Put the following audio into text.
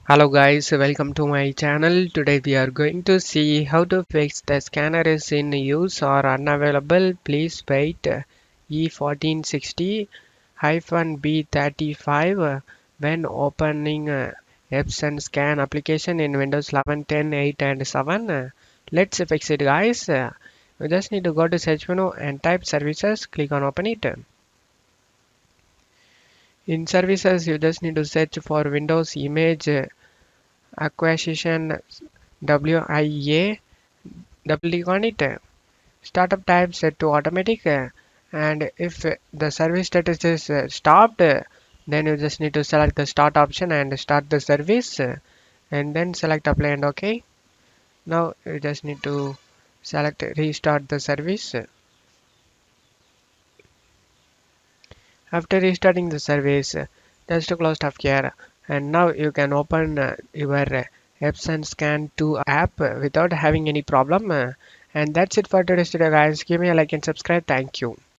Hello guys, welcome to my channel. Today we are going to see how to fix the scanner is in use or unavailable. Please wait. E1460-b305 when opening Epson scan application in Windows 11, 10, 8 and 7. Let's fix it guys. You just need to go to search menu and type services. Click on open it. In services you just need to search for Windows image acquisition WIA. Double click on it. Startup type set to automatic, and if the service status is stopped, then you just need to select the start option and start the service, and then select apply and OK. Now you just need to select restart the service. After restarting the service, just to close off here, and now you can open your Epson Scan 2 app without having any problem. And that's it for today's video, guys. Give me a like and subscribe. Thank you.